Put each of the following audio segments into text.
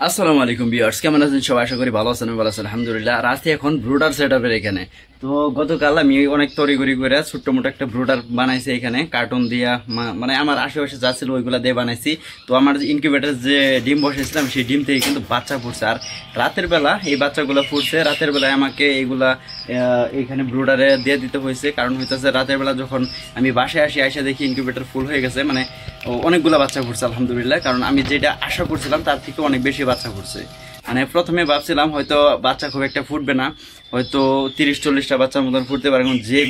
আসসালামু আলাইকুম ভিউয়ার্স, কেমন আছেন সবাই? আশা করি ভালো আছেন। ভালো আছেন আলহামদুলিল্লাহ। আর আজকে এখন ব্রুডার সেটআপের এখানে তো গতকাল আমি অনেক তড়িঘড়ি করে ছোট্ট মোটো একটা ব্রুডার বানাইছি এখানে কার্টুন দিয়া, মানে আমার আশেপাশে যা ছিল ওইগুলা দিয়ে বানাইছি। তো আমার ইনকিউবেটর যে ডিম বসেছিলাম সেই ডিম থেকে কিন্তু বাচ্চা ফুটছে, আর রাতের বেলা এই বাচ্চাগুলো ফুটছে। রাতের বেলায় আমাকে এইগুলা এখানে ব্রুডারে দিয়ে দিতে হয়েছে, কারণ হইতেছে রাতের বেলা যখন আমি বাসায় আসি দেখি ইনকিউবেটর ফুল হয়ে গেছে, মানে অনেকগুলো বাচ্চা ফুটছে আলহামদুলিল্লাহ। কারণ আমি যেটা আশা করছিলাম তার থেকে অনেক বেশি বাচ্চা ফুটছে। মানে প্রথমে ভাবছিলাম হয়তো বাচ্চা খুব একটা ফুটবে না, হয়তো 30-40টা বাচ্চার মতন ফুটতে পারে। এখন যে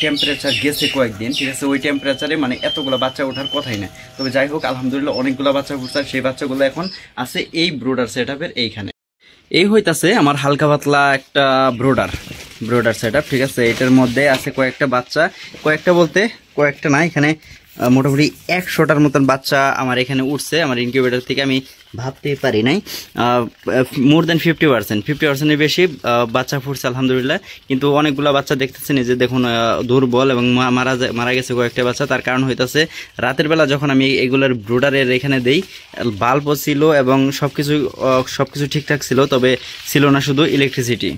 টেম্পারেচার গেছে কয়েকদিন, ঠিক আছে, ওই টেম্পারেচারে মানে এতগুলো বাচ্চা ওঠার কথাই না। তবে যাই হোক আলহামদুলিল্লাহ অনেকগুলো বাচ্চা ফুটছে। সেই বাচ্চাগুলো এখন আছে এই ব্রুডার সেটআপের এইখানে। এই হইতাছে আমার হালকা পাতলা একটা ব্রুডার সেটআপ, ঠিক আছে। এটার মধ্যে আছে কয়েকটা বাচ্চা, কয়েকটা বলতে কয়েকটা না, এখানে মোটামুটি 100টার মতন বাচ্চা আমার এখানে উঠছে। আমার ইনকিউবেটর থেকে আমি ভাবতেই পারি নাই, মোর দেন 50%-এর বেশি বাচ্চা ফুটছে আলহামদুলিল্লাহ। কিন্তু অনেকগুলো বাচ্চা দেখতেছেন এই যে দেখুন দুর্বল এবং মারা গেছে কয়েকটা বাচ্চা। তার কারণ হইতাছে রাতের বেলা যখন আমি এগুলোর ব্রুডারের এখানে দেই, বাল্বও ছিল এবং সবকিছু ঠিকঠাক ছিল, তবে ছিল না শুধু ইলেকট্রিসিটি।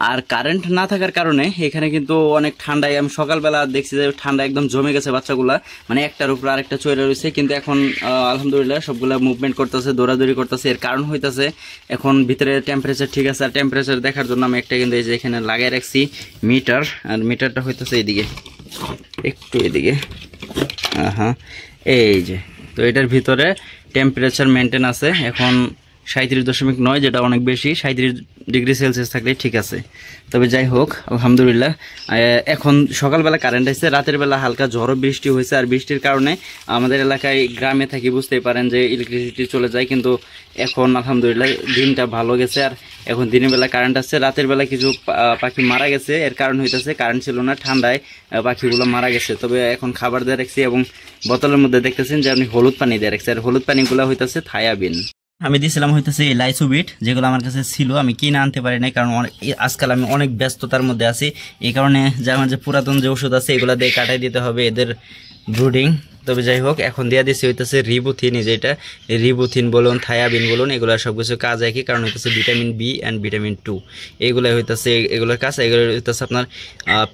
আর কারেন্ট না থাকার কারণে এখানে কিন্তু অনেক ঠান্ডায়, আমি সকালবেলা দেখছি যে ঠান্ডা একদম জমে গেছে বাচ্চাগুলা, মানে একটার উপর আরেকটা চড়ে রয়েছে। কিন্তু এখন আলহামদুলিল্লাহ সবগুলা মুভমেন্ট করতেছে, দৌড়াদৌড়ি করতেছে। এর কারণ হইতেছে এখন ভিতরে টেম্পারেচার ঠিক আছে। আর টেম্পারেচার দেখার জন্য আমি একটা কিন্তু এই যে এখানে লাগিয়ে রাখছি মিটার, আর মিটারটা হইতেছে এইদিকে, একটু এদিকে, হ্যাঁ এই যে। তো এটার ভিতরে টেম্পারেচার মেনটেন আছে এখন 37.9, যেটা অনেক বেশি। 37°C থাকলে ঠিক আছে। তবে যাই হোক আলহামদুলিল্লাহ এখন সকালবেলা কারেন্ট আসছে, রাতের বেলা হালকা ঝড় বৃষ্টি হয়েছে। আর বৃষ্টির কারণে আমাদের এলাকায়, গ্রামে থাকি বুঝতেই পারেন যে ইলেকট্রিসিটি চলে যায়। কিন্তু এখন আলহামদুলিল্লাহ দিনটা ভালো গেছে। আর এখন দিনের বেলা কারেন্ট আসছে। রাতের বেলা কিছু পাখি মারা গেছে, এর কারণ হইতেছে কারেন্ট ছিল না, ঠান্ডায় পাখিগুলো মারা গেছে। তবে এখন খাবার দিয়ে রাখছি এবং বোতলের মধ্যে দেখতেছেন যে আপনি হলুদ পানি দিয়ে রাখছি। আর হলুদ পানিগুলো হইতেছে থায়াবিন। আমি দিয়েছিলাম হইতেছে এই লাইসোবিট, যেগুলো আমার কাছে ছিল, আমি কিনে আনতে পারি নাই, কারণ আজকাল আমি অনেক ব্যস্ততার মধ্যে আছি। এই কারণে যে আমার যে পুরাতন যে ওষুধ আছে এগুলো দিয়ে কাটাই দিতে হবে এদের ব্রুডিং। তবে যাই হোক এখন দিয়ে দিচ্ছি হইতেছে রিবুথিন, যেটা রিবুথিন বলুন, থায়াবিন বলুন, এগুলো সব কিছু কাজ একই। কারণ হইতেছে ভিটামিন বি অ্যান্ড ভিটামিন 2, এইগুলো হইতেছে এগুলোর কাজ। এগুলো হইতেছে আপনার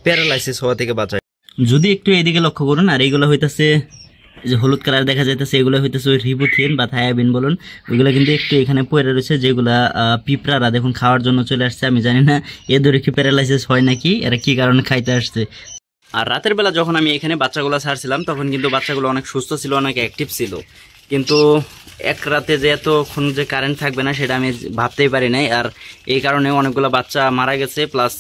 প্যারালাইসিস হওয়া থেকে বাঁচায়। যদি একটু এদিকে লক্ষ্য করুন, আর এইগুলো হইতেছে যে হলুদ কালার দেখা যাইতেছে, এগুলো হইতেছে ওই রিবুথিন বা থায়াবিন বলুন। ওইগুলো কিন্তু একটু এখানে পড়ে রয়েছে, যেগুলা পিঁপড়ারা দেখুন খাওয়ার জন্য চলে আসছে। আমি জানি না এদের কি প্যারালাইসিস হয় নাকি, এরা কি কারণে খাইতে আসছে। আর রাতের বেলা যখন আমি এখানে বাচ্চাগুলো ছাড়ছিলাম তখন কিন্তু বাচ্চাগুলো অনেক সুস্থ ছিল, অনেক অ্যাক্টিভ ছিল। কিন্তু এক রাতে যে এতক্ষণ যে কারেন্ট থাকবে না সেটা আমি ভাবতেই পারি নাই। আর এই কারণে অনেকগুলো বাচ্চা মারা গেছে, প্লাস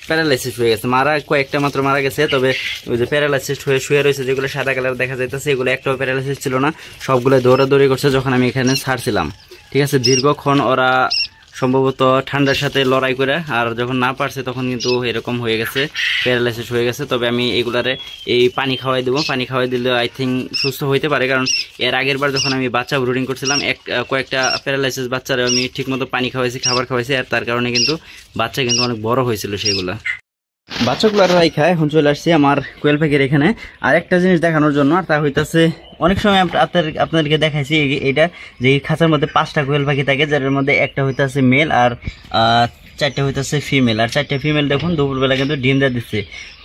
প্যারালাইসিস হয়ে গেছে। কয়েকটা মাত্র মারা গেছে। তবে ওই যে প্যারালাইসিস হয়ে শুয়ে রয়েছে, যেগুলো সাদা কালার দেখা যাইতেছে, এগুলো একটাও প্যারালাইসিস ছিল না, সবগুলো দৌড়াদৌড়ি করছে যখন আমি এখানে ছাড়ছিলাম। ঠিক আছে, দীর্ঘক্ষণ ওরা সম্ভবত ঠান্ডার সাথে লড়াই করে, আর যখন না পারছে তখন কিন্তু এরকম হয়ে গেছে, প্যারালাইসিস হয়ে গেছে। তবে আমি এগুলারে এই পানি খাওয়াই দেবো, পানি খাওয়াই দিলে আই থিঙ্ক সুস্থ হইতে পারে। কারণ এর আগের বার যখন আমি বাচ্চা ব্রুডিং করছিলাম কয়েকটা প্যারালাইসিস বাচ্চারা আমি ঠিকমতো পানি খাওয়াইছি, খাবার খাওয়াইছি, আর তার কারণে কিন্তু বাচ্চা কিন্তু অনেক বড় হয়েছিল সেগুলো। বাচ্চাগুলো রাইখা এখন চলে আসছি আমার কোয়েল পাখির এখানে আর একটা জিনিস দেখানোর জন্য। আর তা হইতেছে অনেক সময় আপনাদেরকে দেখাইছি এটা যে খাঁচার মধ্যে 5টা কোয়েল পাখি থাকে, যার মধ্যে একটা হইতেছে মেল আর 4টা হইতেছে ফিমেল। আর 4টা ফিমেল দেখুন দুপুরবেলা কিন্তু ডিম দিয়ে দিচ্ছে।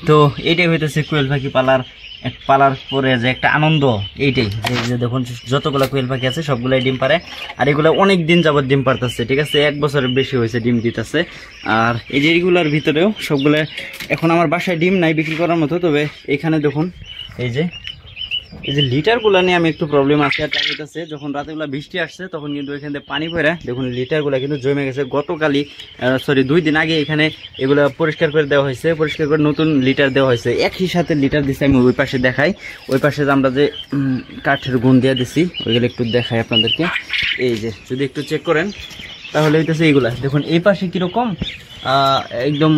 তো এইটাই হইতেছে কোয়েল পাখি পালার পরে যে একটা আনন্দ, এইটাই যে দেখুন যতগুলো কোয়েল পাখি আছে সবগুলাই ডিম পারে। আর এগুলো অনেক দিন যাবত ডিম পারতেছে, ঠিক আছে, 1 বছরের বেশি হয়েছে ডিম দিতেছে। আর এই যে এইগুলোর ভিতরেও সবগুলো এখন আমার বাসায় ডিম নাই বিক্রি করার মতো। তবে এখানে দেখুন এই যে লিটারগুলো নিয়ে আমি একটু প্রবলেম আছে। আর হইতেছে যখন রাতেবেলা বৃষ্টি আসছে তখন কিন্তু এখান থেকে পানি পড়ে দেখুন লিটারগুলো কিন্তু জমে গেছে। গতকালই 2 দিন আগে এখানে এগুলো পরিষ্কার করে দেওয়া হয়েছে, পরিষ্কার করে নতুন লিটার দেওয়া হয়েছে। একই সাথে লিটার দিচ্ছে, আমি ওই পাশে দেখাই। ওই পাশে যে আমরা যে কাঠের গুণ দিয়ে দিছি ওইগুলো একটু দেখাই আপনাদেরকে। এই যে যদি একটু চেক করেন তাহলে হইতেছে এইগুলা দেখুন এই পাশে কীরকম একদম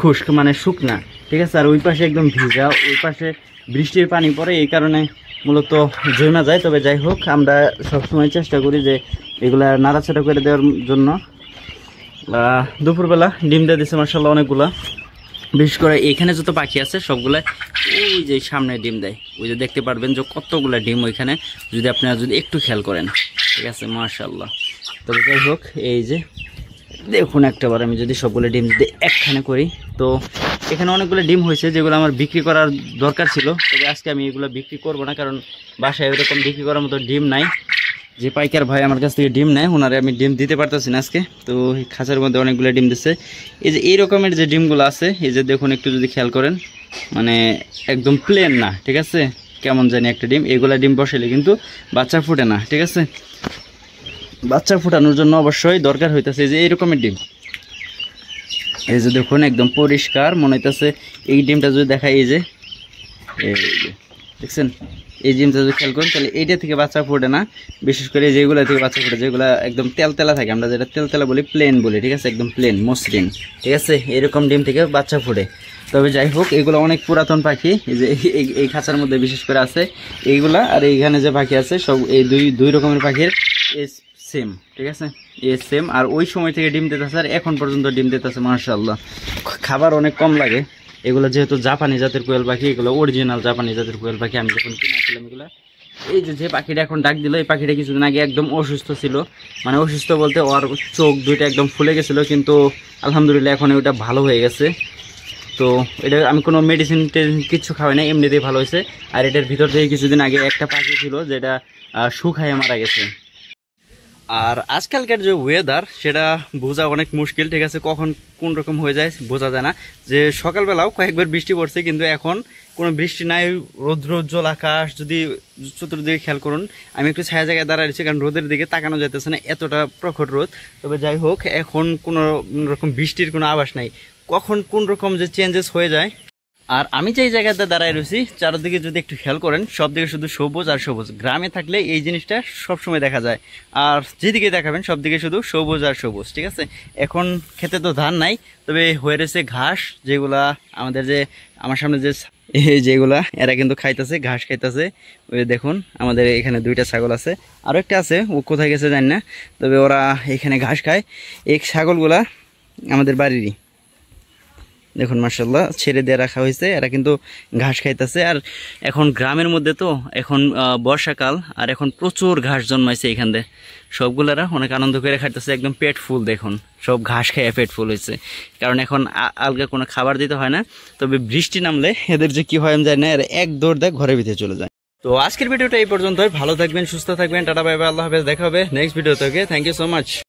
খুশক, মানে শুকনা, ঠিক আছে। আর ওই পাশে একদম ভিজা, ওই পাশে বৃষ্টির পানি পড়ে, এই কারণে মূলত জমা যায়। তবে যাই হোক আমরা সবসময় চেষ্টা করি যে এগুলা নাড়াচাড়া করে দেওয়ার জন্য। দুপুরবেলা ডিম দিয়ে দিচ্ছে মাশাআল্লাহ অনেকগুলা। বিশেষ করে এখানে যত পাখি আছে সবগুলা ওই যে সামনে ডিম দেয়, ওই যে দেখতে পারবেন যে কতগুলা ডিম ওইখানে, যদি আপনারা যদি একটু খেয়াল করেন। ঠিক আছে, মাশাআল্লাহ। তবে যাই হোক, এই যে দেখুন একটাবার আমি যদি সবগুলো ডিম যদি একখানে করি, তো এখানে অনেকগুলো ডিম হয়েছে যেগুলো আমার বিক্রি করার দরকার ছিল। তবে আজকে আমি এগুলো বিক্রি করব না, কারণ বাসায় ওইরকম বিক্রি করার মতো ডিম নাই। যে পাইকার ভাই আমার কাছ থেকে ডিম নেয় ওনারে আমি ডিম দিতে পারতেছি না আজকে। তো এই খাঁচার মধ্যে অনেকগুলো ডিম দিচ্ছে। এই যে এই রকমের যে ডিমগুলো আছে, এই যে দেখুন একটু যদি খেয়াল করেন, মানে একদম প্লেন না, ঠিক আছে, কেমন জানি একটা ডিম। এগুলা ডিম বসাইলে কিন্তু বাচ্চা ফুটে না, ঠিক আছে। বাচ্চা ফুটানোর জন্য অবশ্যই দরকার হইতেছে যে এই রকমের ডিম। এই যে দেখুন একদম পরিষ্কার মনে হইতেছে। এই ডিমটা যদি দেখায়, এই যে দেখছেন, এই ডিমটা যদি খেয়াল করেন তাহলে এইটা থেকে বাচ্চা ফুটে না। বিশেষ করে যেগুলো থেকে বাচ্চা ফুটে, যেগুলো একদম তেলতেলা থাকে, আমরা যেটা তেলতেলা বলি, প্লেন বলি, ঠিক আছে, একদম প্লেন মসৃণ, ঠিক আছে, এরকম ডিম থেকে বাচ্চা ফুটে। তবে যাই হোক, এগুলো অনেক পুরাতন পাখি। এই যে এই খাঁচার মধ্যে বিশেষ করে আছে এইগুলা, আর এইখানে যে পাখি আছে সব এই দুই রকমের পাখির সেম, ঠিক আছে, সেম। আর ওই সময় থেকে ডিম দিতেছে আর এখন পর্যন্ত ডিম দিতেছে, মাশাআল্লাহ। খাবার অনেক কম লাগে। এগুলো যেহেতু জাপানি জাতের কোয়েল পাখি, এগুলো অরিজিনাল জাপানি জাতের কোয়েল পাখি। আমি যখন কিনেছিলাম এগুলো, এই যে পাখিটা এখন ডাক দিল, এই পাখিটা কিছুদিন আগে একদম অসুস্থ ছিল, মানে অসুস্থ বলতে ওর চোখ দুইটা একদম ফুলে গেছিলো, কিন্তু আলহামদুলিল্লাহ এখন ওটা ভালো হয়ে গেছে। তো এটা আমি কোনো মেডিসিন কিছু খাওয়াই না, এমনিতেই ভালো হয়েছে। আর এটার ভিতর থেকে কিছুদিন আগে একটা পাখি ছিল যেটা শুকায় মারা গেছে। আর আজকালকার যে ওয়েদার, সেটা বোঝা অনেক মুশকিল, ঠিক আছে, কখন কোন রকম হয়ে যায় বোঝা যায় না। যে সকালবেলাও কয়েকবার বৃষ্টি পড়ছে, কিন্তু এখন কোনো বৃষ্টি নাই, রৌদ্রোজ্জ্বল আকাশ। যদি চতুর্দিকে খেয়াল করুন, আমি একটু ছায়া জায়গায় দাঁড়াইছি, কারণ রোদের দিকে তাকানো যাইতেছে না, এতটা প্রখর রোদ। তবে যাই হোক, এখন কোনো রকম বৃষ্টির কোনো আভাস নাই, কখন কোন রকম যে চেঞ্জেস হয়ে যায়। আর আমি যে জায়গাতে দাঁড়ায় রয়েছি, চারদিকে যদি একটু খেয়াল করেন, সব দিকে শুধু সবুজ আর সবুজ। গ্রামে থাকলে এই জিনিসটা সবসময় দেখা যায়, আর যেদিকে দেখাবেন সব দিকে শুধু সবুজ আর সবুজ, ঠিক আছে। এখন খেতে তো ধান নাই, তবে হয়ে রয়েছে ঘাস, যেগুলা আমাদের যে আমার সামনে যে যেগুলা এরা কিন্তু খাইতেছে, ঘাস খাইতেছে। ওই দেখুন আমাদের এখানে দুইটা ছাগল আছে, আরও একটা আছে, ও কোথায় গেছে জানি না, তবে ওরা এখানে ঘাস খায়। এই ছাগলগুলা আমাদের বাড়িরই, দেখুন মাশাআল্লাহ, ছেড়ে দিয়ে রাখা হয়েছে, এরা কিন্তু ঘাস খাইতেছে। আর এখন গ্রামের মধ্যে তো এখন বর্ষাকাল, আর এখন প্রচুর ঘাস জন্মাইছে এখান দিয়ে, সবগুলারা অনেক আনন্দ করে খাইতেছে, একদম পেট ফুল। দেখুন সব ঘাস খেয়ে পেট ফুল হয়েছে, কারণ এখন আলগা কোনো খাবার দিতে হয় না। তবে বৃষ্টি নামলে এদের যে কি হয় আমি জানি না, এরা এক দৌড় দেয় ঘরের ভিতরে চলে যায়। তো আজকের ভিডিওটা এই পর্যন্তই। ভালো থাকবেন, সুস্থ থাকবেন, টাটা বাই বাই, আল্লাহ হাফেজ। দেখা হবে নেক্সট ভিডিও থেকে। Thank you so much.